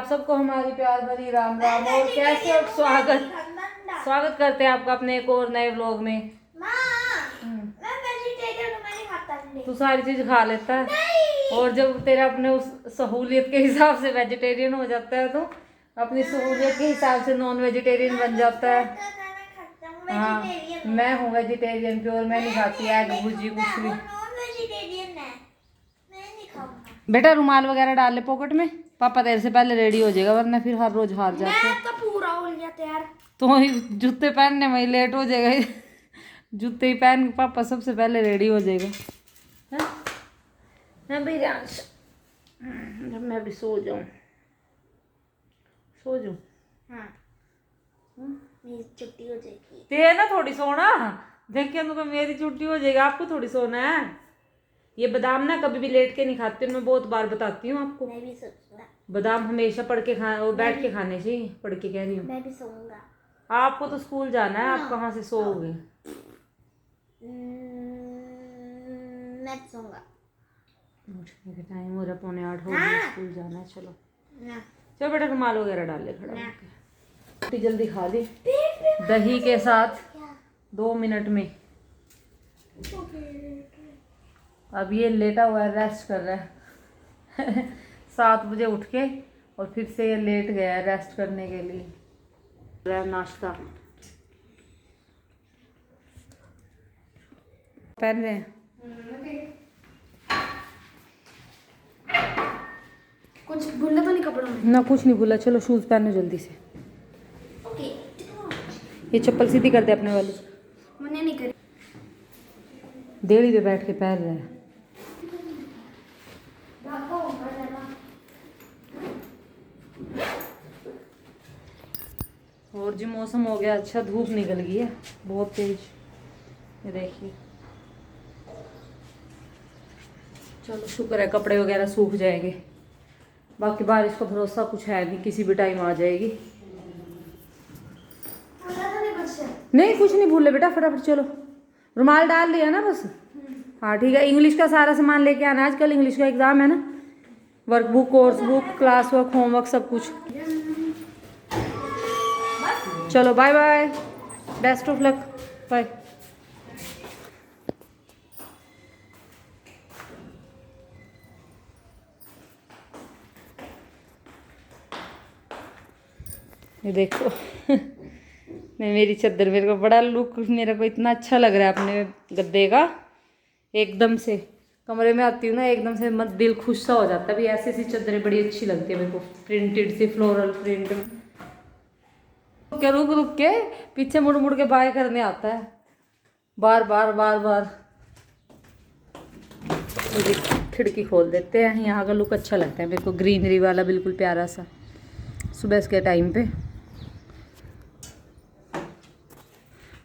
सबको हमारी प्यार भरी राम राम। और कैसे हो? स्वागत करते हैं आपका अपने एक और नए व्लॉग में। मैं वेजिटेरियन हूं, मैं नहीं खाता अंडे। तू सारी चीज खा लेता है और जब तेरा अपने उस सहूलियत के हिसाब से वेजिटेरियन हो जाता है तो अपनी सहूलियत के हिसाब से नॉन वेजिटेरियन बन जाता है। हाँ, मैं हूँ वेजिटेरियन प्योर, मैं नहीं खाती एग भुजी कुछ भी। बेटा रुमाल वगैरह डाल ले पॉकेट में, पापा देर से पहले रेडी हो जाएगा वरना फिर हर रोज हार जाते हैं। मैं तो पूरा हो गया तैयार। तो ही जूते पहनने में ही लेट हो जाएगा। जूते ही पहन के पापा सबसे पहले रेडी हो जाएगा। मैं भी जब मैं भी सो जाऊं हाँ, मेरी छुट्टी हो जाएगी। ते ना थोड़ी सोना देखिए तो मेरी छुट्टी हो जाएगी, आपको थोड़ी सोना है। ये बादाम ना कभी भी लेट के नहीं खाते, मैं बहुत बार बताती हूँ आपको। मैं भी सोऊंगा। बादाम हमेशा पढ़ के खा और बैठ के खाने चाहिए। पढ़ के कह रही हूँ, मैं भी सोऊंगा। आपको तो स्कूल जाना है, आप कहाँ से सोओगे? मैं सोऊंगा। उठने का टाइम हो रहा, 7:45 हो गया, स्कूल जाना है। चलो चलो बेटा रुमाल वगैरह डाल ले खड़ा होके। रोटी जल्दी खा ली दही के साथ 2 मिनट में। अब ये लेटा हुआ है, रेस्ट कर रहा है। 7 बजे उठ के और फिर से ये लेट गया है रेस्ट करने के लिए। नाश्ता पहन रहे हैं। कुछ भूलना तो नहीं कपड़ों में? ना कुछ नहीं भूला। चलो शूज पहनो जल्दी से। ओके। ये चप्पल सीधी कर दे अपने वाली। मैंने नहीं करी। देड़ी पे बैठ के पैर रहे हैं। और जी मौसम हो गया अच्छा, धूप निकल गई है बहुत तेज। ये देखिए, चलो शुक्र है कपड़े वगैरह सूख जाएंगे। बाकी बारिश का भरोसा कुछ है नहीं, किसी भी टाइम आ जाएगी। नहीं कुछ नहीं भूले बेटा, फटाफट चलो। रुमाल डाल लिया ना बस? हाँ ठीक है। इंग्लिश का सारा सामान लेके आना, आजकल इंग्लिश का एग्जाम है ना। Workbook, course book, class work, homework सब कुछ। चलो bye bye, best of luck, bye. ये देखो मैं मेरी चादर, मेरे को बड़ा लुक, मेरे को इतना अच्छा लग रहा है अपने गद्दे का। एकदम से कमरे में आती हूँ ना, एकदम से मत दिल खुश सा हो जाता है। भी ऐसी ऐसी चादरें बड़ी अच्छी लगती है मेरे को, प्रिंटेड सी, फ्लोरल प्रिंट। क्या रुक रुक के पीछे मुड़ मुड़ के बाय करने आता है बार बार बार बार। तो खिड़की खोल देते हैं, यहाँ का लुक अच्छा लगता है मेरे को, ग्रीनरी वाला बिल्कुल प्यारा सा सुबह के टाइम पे।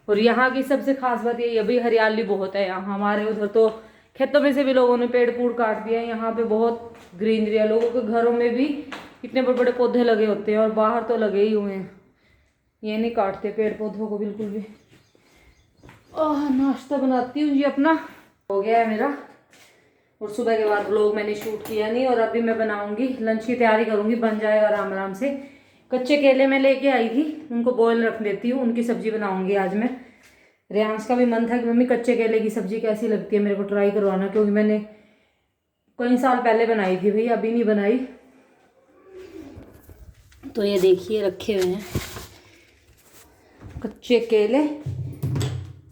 और यहाँ की सबसे खास बात ये अभी हरियाली बहुत है यहाँ। हमारे उधर तो खेतों में से भी लोगों ने पेड़ पूड़ काट दिया है, यहाँ पे बहुत ग्रीनरी है। लोगों के घरों में भी इतने बड़े बड़े पौधे लगे होते हैं और बाहर तो लगे ही हुए हैं। ये नहीं काटते पेड़ पौधों को बिल्कुल भी। नाश्ता बनाती हूँ जी अपना, हो गया है मेरा। और सुबह के बाद व्लॉग मैंने शूट किया नहीं, और अभी मैं बनाऊंगी लंच की तैयारी करूंगी, बन जाएगा आराम आराम से। कच्चे केले मैं लेके आई थी, उनको बॉयल रख देती हूँ, उनकी सब्जी बनाऊंगी आज मैं। रेयांश का भी मन था कि मम्मी कच्चे केले की सब्जी कैसी लगती है, मेरे को ट्राई करवाना, क्योंकि मैंने कई साल पहले बनाई थी भाई, अभी नहीं बनाई। तो ये देखिए रखे हुए हैं कच्चे केले,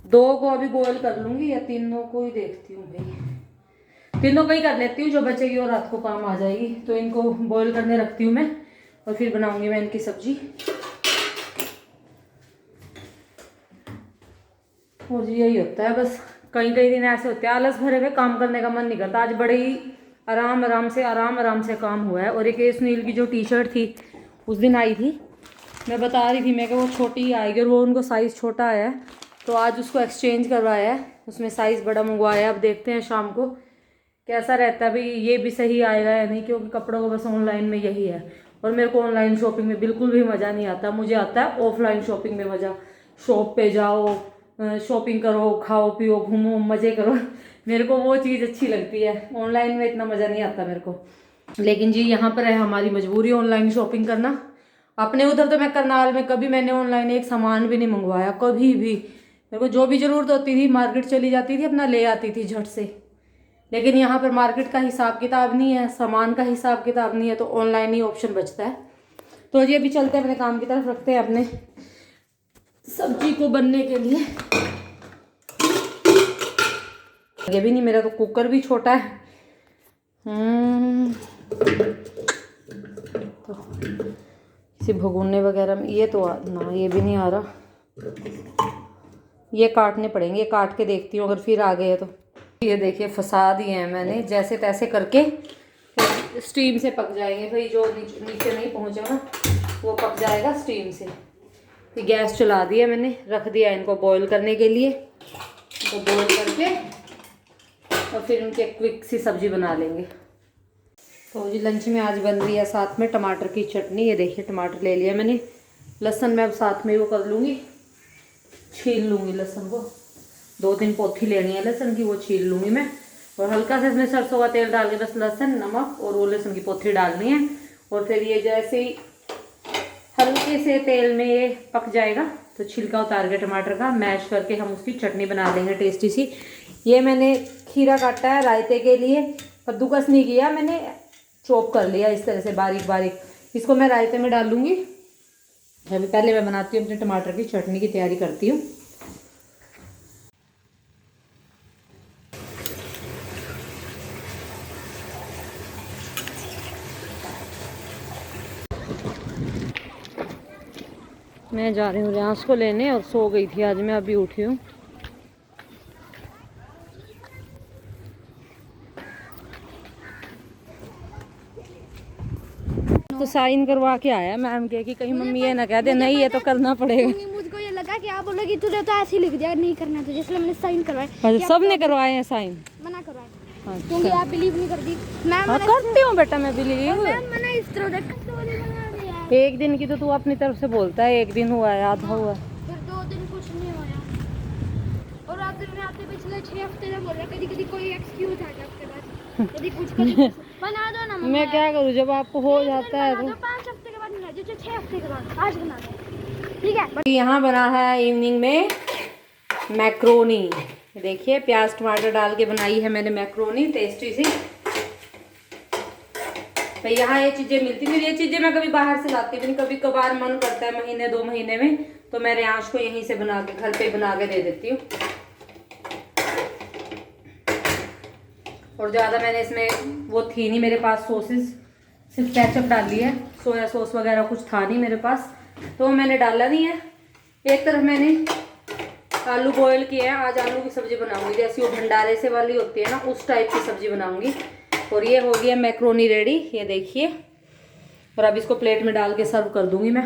2 को अभी बॉयल कर लूंगी या 3 को ही देखती हूँ भाई। 3 को ही कर लेती हूँ, जो बचेगी और रात को काम आ जाएगी। तो इनको बॉयल करने रखती हूँ मैं, और फिर बनाऊंगी मैं इनकी सब्जी। और यही होता है बस, कई दिन ऐसे होते हैं आलस भरे हुए, काम करने का मन नहीं करता। आज बड़े ही आराम आराम से काम हुआ है। और एक सुनील की जो टी शर्ट थी उस दिन आई थी, मैं बता रही थी मैं कि वो छोटी ही आएगी, और वो उनको साइज़ छोटा आया है, तो आज उसको एक्सचेंज करवाया है, उसमें साइज़ बड़ा मंगवाया। अब देखते हैं शाम को कैसा रहता है भाई, ये भी सही आएगा या नहीं, क्योंकि कपड़ों को बस ऑनलाइन में यही है। और मेरे को ऑनलाइन शॉपिंग में बिल्कुल भी मज़ा नहीं आता, मुझे आता है ऑफलाइन शॉपिंग में मज़ा। शॉप पे जाओ, शॉपिंग करो, खाओ पियो, घूमो, मज़े करो। मेरे को वो चीज़ अच्छी लगती है, ऑनलाइन में इतना मज़ा नहीं आता मेरे को। लेकिन जी यहाँ पर है हमारी मजबूरी ऑनलाइन शॉपिंग करना। अपने उधर तो मैं करनाल में कभी मैंने ऑनलाइन एक सामान भी नहीं मंगवाया, कभी भी। मेरे को जो भी ज़रूरत होती थी मार्केट चली जाती थी, अपना ले आती थी झट से। लेकिन यहाँ पर मार्केट का हिसाब किताब नहीं है, सामान का हिसाब किताब नहीं है, तो ऑनलाइन ही ऑप्शन बचता है। तो ये भी चलते हैं अपने काम की तरफ, रखते हैं अपने सब्जी को बनने के लिए। ये भी नहीं, मेरा तो कुकर भी छोटा है। तो किसी भगोने वगैरह में ये तो ना, ये भी नहीं आ रहा। ये काटने पड़ेंगे, काट के देखती हूँ अगर फिर आ गए तो। ये देखिए फंसा दिए हैं मैंने, जैसे तैसे करके स्टीम से पक जाएंगे भाई। जो नीचे नहीं पहुँचा ना वो पक जाएगा स्टीम से। ये गैस चला दिया मैंने, रख दिया इनको बॉईल करने के लिए। इनको बॉईल करके और फिर उनकी क्विक सी सब्जी बना लेंगे। तो जी लंच में आज बन रही है साथ में टमाटर की चटनी। ये देखिए टमाटर ले लिया मैंने, लहसुन मैं अब साथ में वो कर लूँगी, छील लूँगी लहसुन को। 2-3 पोथी लेनी है लहसुन की, वो छील लूँगी मैं। और हल्का सा इसमें सरसों का तेल डाल के बस लहसुन, नमक और वो लहसुन की पोथी डालनी है। और फिर ये जैसे ही हल्के से तेल में ये पक जाएगा तो छिलका उतार के टमाटर का मैश करके हम उसकी चटनी बना लेंगे टेस्टी सी। ये मैंने खीरा काटा है रायते के लिए, कद्दूकस नहीं किया मैंने, चॉप कर लिया इस तरह से बारीक बारीक। इसको मैं रायते में डाल लूँगी। अभी पहले मैं बनाती हूँ अपने टमाटर की चटनी की तैयारी करती हूँ। मैं जा रही हूँ रियांश को लेने, और सो गई थी आज मैं, अभी उठी हूँ। तो साइन करवा के आया मैम के कि कहीं मम्मी ये ना कह दे नहीं ये तो करना पड़ेगा। मुझको ये लगा कि आप बोलोगे तूने तो ऐसे ही लिख दिया, नहीं करना तुझे, इसलिए मैंने साइन करवाए। अच्छा सब ने करवाए हैं साइन? मना करवाए अच्छा। क्योंकि आप बिलीव नहीं करती। मैं हाँ करती हूँ बेटा मैं बिलीव। मैंने इस तरह देख एक दिन की तो तू अपनी तरफ से बोलता है, एक दिन हुआ है, आधा हुआ। फिर 2 दिन कुछ नहीं होया। और आप दिन आते पिछले 6 हफ्ते से बोल रहे, कभी कभी कोई एक्सक्यूज आ गया आपके पास, यदि कुछ बना दो ना। मैं क्या करूँ जब आपको हो जाता है तो। 5 हफ्ते के बाद नहीं, जो 6 हफ्ते के बाद आज बना दो, ठीक है। यहाँ बना है इवनिंग में मैक्रोनी। देखिए प्याज टमाटर डाल के बनाई है मैंने मैक्रोनी, टेस्टी सी। तो यहाँ ये चीज़ें मिलती थी, ये चीज़ें मैं कभी बाहर से लाती भी नहीं, कभी कभार मन करता है महीने 2 महीने में, तो मैं रियांश को यहीं से बना के घर पे बना के दे देती हूँ। और ज़्यादा मैंने इसमें वो थी नहीं मेरे पास सॉसेस, सिर्फ केचप डाल ली है, सोया सॉस वगैरह कुछ था नहीं मेरे पास, तो मैंने डाला नहीं है। एक तरफ मैंने आलू बॉयल किए हैं, आज आलू की सब्ज़ी बनाऊंगी, जैसी वो भंडारे से वाली होती है ना उस टाइप की सब्ज़ी बनाऊंगी। और ये हो गया मैक्रोनी रेडी, ये देखिए। और अब इसको प्लेट में डाल के सर्व कर दूंगी मैं।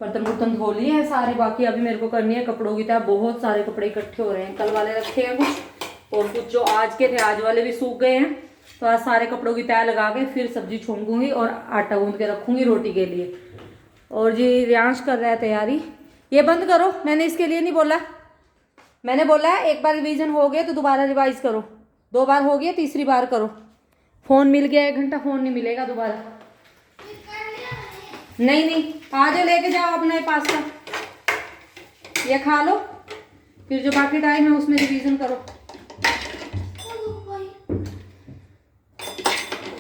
बर्तन बुर्तन धो लिए हैं सारे, बाकी अभी मेरे को करनी है कपड़ों की तह। बहुत सारे कपड़े इकट्ठे हो रहे हैं, कल वाले रखे हैं कुछ, और कुछ जो आज के थे आज वाले भी सूख गए हैं। तो आज सारे कपड़ों की तह लगा के फिर सब्जी छोंकूंगी और आटा गूंद के रखूंगी रोटी के लिए। और जी रियांश कर रहा है तैयारी। ये बंद करो, मैंने इसके लिए नहीं बोला, मैंने बोला है एक बार रिवीजन हो गया तो दोबारा रिवाइज करो, 2 बार हो गया तीसरी बार करो। फ़ोन मिल गया 1 घंटा, फ़ोन नहीं मिलेगा दोबारा। नहीं आ जाओ लेके जाओ अपने पास्ता, ये खा लो, फिर जो बाकी टाइम है उसमें रिवीजन करो।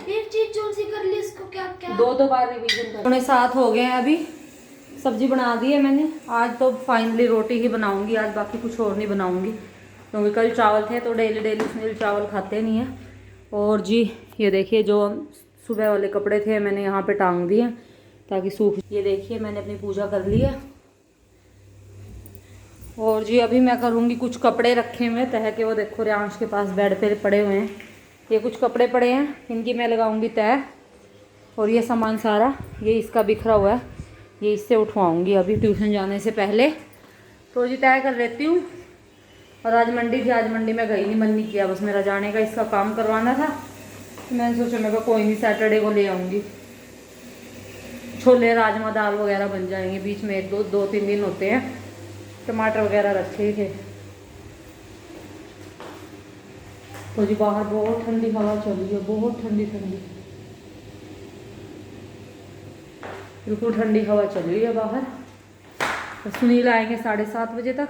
एक चीज जो सी कर ली, इसको क्या क्या 2 बार रिवीजन करो। 7 हो गए हैं, अभी सब्जी बना दी है मैंने। आज तो फाइनली रोटी ही बनाऊंगी आज, बाकी कुछ और नहीं बनाऊंगी, क्योंकि कल चावल थे तो डेली सुनील चावल खाते नहीं है। और जी ये देखिए जो सुबह वाले कपड़े थे मैंने यहाँ पे टांग दिए ताकि सूख। ये देखिए मैंने अपनी पूजा कर ली है। और जी अभी मैं करूँगी, कुछ कपड़े रखे हुए तह के, वो देखो रियांश के पास बेड पे पड़े हुए हैं, ये कुछ कपड़े पड़े हैं, इनकी मैं लगाऊंगी तह। और ये सामान सारा ये इसका बिखरा हुआ है, ये इससे उठवाऊंगी अभी ट्यूशन जाने से पहले। तो जी तय कर लेती हूँ। और आज मंडी थी, आज मंडी में गई नहीं, मन नहीं किया बस मेरा जाने का, इसका काम करवाना था। तो मैंने सोचा मैं कोई नहीं सैटरडे को ले आऊँगी, छोले राजमा दाल वगैरह बन जाएंगे, बीच में 2-3 दिन होते हैं। टमाटर वगैरह रखे थे। तो जी बाहर बहुत ठंडी हवा चल रही है, बहुत ठंडी ठंडी। बिल्कुल ठंडी हवा चल रही है बाहर। तो सुनील आएंगे 7:30 बजे तक,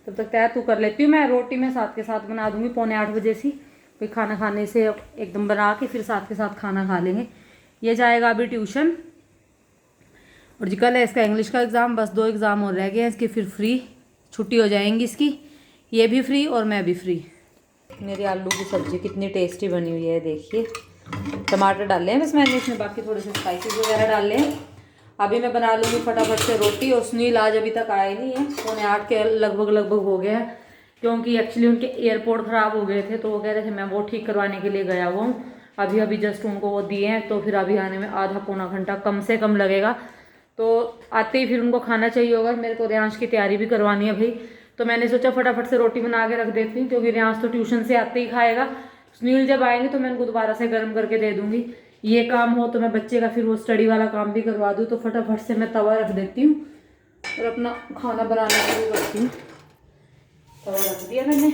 तब तक तैयार तू कर लेती हूँ। मैं रोटी में साथ के साथ बना दूँगी 7:45 बजे से, कोई खाना खाने से एकदम बना के फिर साथ के साथ खाना खा लेंगे। ये जाएगा अभी ट्यूशन, और जी कल है इसका इंग्लिश का एग्ज़ाम, बस 2 एग्ज़ाम और रह गए हैं इसके, फिर फ्री छुट्टी हो जाएंगी इसकी, ये भी फ्री और मैं भी फ्री। मेरी आलू की सब्ज़ी कितनी टेस्टी बनी हुई है, देखिए। टमाटर डाले हैं बस मैंने इसमें, बाकी थोड़े से स्पाइसेस वगैरह डाले हैं। अभी मैं बना लूँगी फटाफट से रोटी, और सुनील आज अभी तक आए नहीं है, 7:45 के लगभग हो गया है, क्योंकि एक्चुअली उनके एयरपोर्ट ख़राब हो गए थे, तो वो कह रहे थे मैं वो ठीक करवाने के लिए गया हुआ हूँ। अभी जस्ट उनको वो दिए हैं, तो फिर अभी आने में आधा पौना घंटा कम से कम लगेगा। तो आते ही फिर उनको खाना चाहिए होगा, मेरे को रियांश की तैयारी भी करवानी है भाई, तो मैंने सोचा फटाफट से रोटी बना के रख देती हूँ, क्योंकि रियांश तो ट्यूशन से आते ही खाएगा। सुनील जब आएंगे तो मैं उनको दोबारा से गर्म करके दे दूँगी। ये काम हो तो मैं बच्चे का फिर वो स्टडी वाला काम भी करवा दूँ, तो फटाफट से मैं तवा रख देती हूँ और अपना खाना बनाना शुरू करती हूँ। तवा रख दिया मैंने,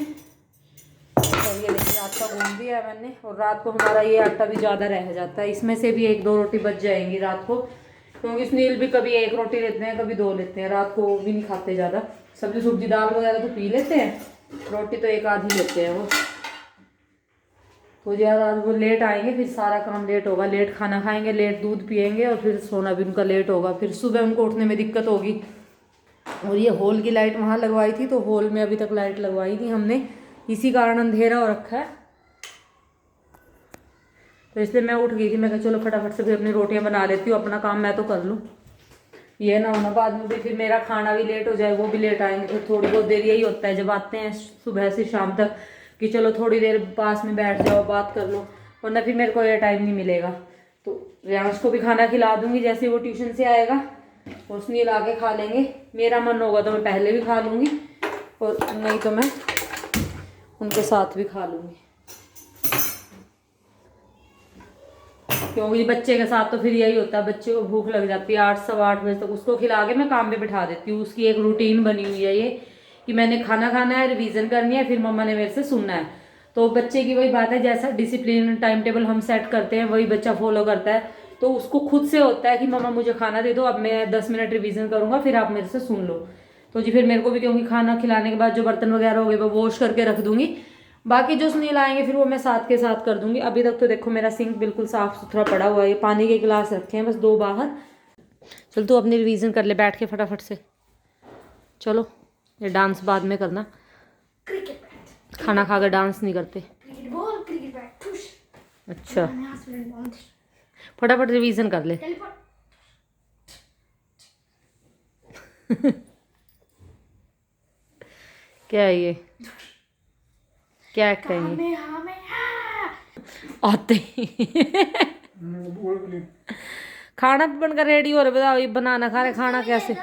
और ये देखिए आटा गूंद दिया है मैंने। और रात को हमारा ये आटा भी ज़्यादा रह जाता है, इसमें से भी 1-2 रोटी बच जाएंगी रात को, क्योंकि सुनील भी कभी 1 रोटी लेते हैं, कभी 2 लेते हैं। रात को वो भी नहीं खाते ज़्यादा, सब्जी दाल वगैरह तो पी लेते हैं, रोटी तो 1 आधी लेते हैं वो। तो ज़्यादा वो लेट आएंगे, फिर सारा काम लेट होगा, लेट खाना खाएंगे, लेट दूध पियेंगे, और फिर सोना भी उनका लेट होगा, फिर सुबह उनको उठने में दिक्कत होगी। और ये हॉल की लाइट वहाँ लगवाई थी, तो हॉल में अभी तक लाइट लगवाई थी हमने, इसी कारण अंधेरा हो रखा है। तो इसलिए मैं उठ गई थी, मैं कहा चलो फटाफट से भी अपनी रोटियां बना लेती हूँ, अपना काम मैं तो कर लूँ, ये ना होना बाद में भी फिर मेरा खाना भी लेट हो जाए, वो भी लेट आएंगे। फिर थोड़ी बहुत देर यही होता है जब आते हैं सुबह से शाम तक, कि चलो थोड़ी देर पास में बैठ जाओ, बात कर लो, वरना फिर मेरे को ये टाइम नहीं मिलेगा। तो रियांश को भी खाना खिला दूँगी जैसे वो ट्यूशन से आएगा, और सुनील आके खा लेंगे। मेरा मन होगा तो मैं पहले भी खा लूँगी, और नहीं तो मैं उनके साथ भी खा लूँगी, क्योंकि बच्चे के साथ तो फिर यही होता है, बच्चे को भूख लग जाती है 8-8:15 बजे तक, उसको खिला के मैं काम पे बिठा देती हूँ। उसकी एक रूटीन बनी हुई है ये, कि मैंने खाना खाना है, रिवीजन करनी है, फिर मम्मा ने मेरे से सुनना है। तो बच्चे की वही बात है, जैसा डिसिप्लिन टाइम टेबल हम सेट करते हैं वही बच्चा फॉलो करता है। तो उसको खुद से होता है कि मम्मा मुझे खाना दे दो, अब मैं 10 मिनट रिवीजन करूँगा, फिर आप मेरे से सुन लो। तो जी फिर मेरे को भी, क्योंकि खाना खिलाने के बाद जो बर्तन वगैरह हो गए वो वॉश करके रख दूँगी, बाकी जो सुनील आएंगे फिर वो मैं साथ के साथ कर दूंगी। अभी तक तो देखो मेरा सिंक बिल्कुल साफ सुथरा पड़ा हुआ है, पानी के गिलास रखे हैं बस 2 बाहर। चल तू अपनी रिवीजन कर ले बैठ के फटाफट से, चलो ये डांस बाद में करना, खाना खा कर डांस नहीं करते। अच्छा फटाफट रिवीजन कर ले। क्या है ये, क्या एक्ट है ये, आते ही खाना बनकर रेडी हो रहे, बताओ ये बनाना खा रहे, खाना कैसे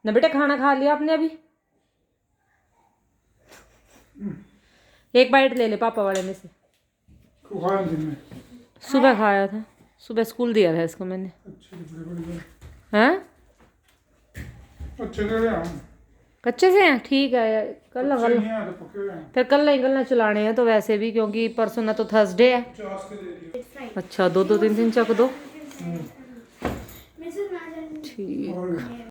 ना बेटा, खाना खा लिया आपने अभी, एक बाइट ले ले पापा वाले में से। सुबह खाया था, सुबह स्कूल दिया था इसको मैंने। हैं कच्चे से हैं, ठीक है कल ना फिर कल नहीं कल ना चलाने हैं तो वैसे भी, क्योंकि परसों ना तो थर्सडे है। अच्छा 2-2 3-3 चक दो, ठीक।